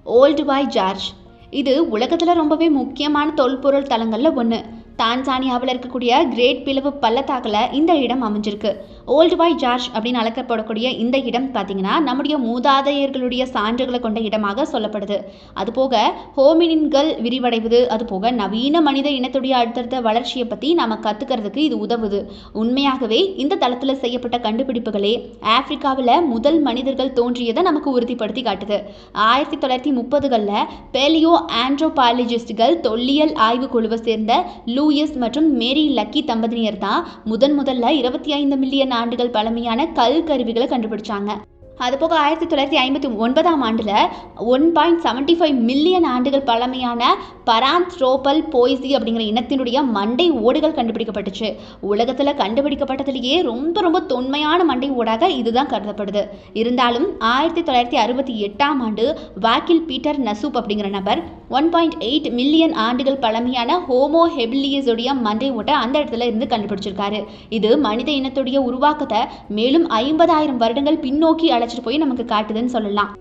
Old boy George. இது உலகத்தில் ரொம்பவே முக்கியமான தொல்பொருள் தலங்களில் ஒன்று. டான்சானியாவில் இருக்கக்கூடிய கிரேட் பிளவு பள்ளத்தாக்கில் இந்த இடம் அமைஞ்சிருக்கு. ஓல்டு பாய் ஜார்ஜ் அப்படின்னு அழைக்கப்படக்கூடிய இந்த இடம் பார்த்தீங்கன்னா நம்முடைய மூதாதையர்களுடைய சான்றுகளை கொண்ட இடமாக சொல்லப்படுது. அதுபோக ஹோமினின்கள் விரிவடைவது, அதுபோக நவீன மனித இனத்துடைய அடுத்தடுத்த வளர்ச்சியை பற்றி நம்ம கற்றுக்கிறதுக்கு இது உதவுது. உண்மையாகவே இந்த தளத்தில் செய்யப்பட்ட கண்டுபிடிப்புகளே ஆப்பிரிக்காவில் முதல் மனிதர்கள் தோன்றியதை நமக்கு உறுதிப்படுத்தி காட்டுது. 1930களில் பேலியோ ஆண்ட்ரோபாலஜிஸ்டுகள் தொல்லியல் ஆய்வு குழுவை சேர்ந்த லூயிஸ் மற்றும் மேரி லக்கி தம்பதியினர் தான் முதல்ல 25 மில்லியன் ஆண்டுகள் பழமையான கல் கருவிகளை கண்டுபிடிச்சாங்க. அதுபோக 1959ஆம் ஆண்டில் 1.75 மில்லியன் ஆண்டுகள் பழமையான பராந்த்ரோபல் போய்சி அப்படிங்கிற இனத்தினுடைய மண்டை ஓடுகள் கண்டுபிடிக்கப்பட்டுச்சு. உலகத்தில் கண்டுபிடிக்கப்பட்டதிலேயே ரொம்ப தொன்மையான மண்டை ஓடாக இதுதான் கருதப்படுது. இருந்தாலும் 1968ஆம் ஆண்டு வாக்கில் பீட்டர் நசூப் அப்படிங்கிற நபர் 1.8 மில்லியன் ஆண்டுகள் பழமையான ஹோமோ ஹெபிலியஸுடைய மண்டை ஓட்டை அந்த இடத்துல இருந்து கண்டுபிடிச்சிருக்காரு. இது மனித இனத்துடைய உருவாக்கத்தை மேலும் 50,000 வருடங்கள் பின்னோக்கி அழைச்சிட்டு போய் நமக்கு காட்டுதுன்னு சொல்லலாம்.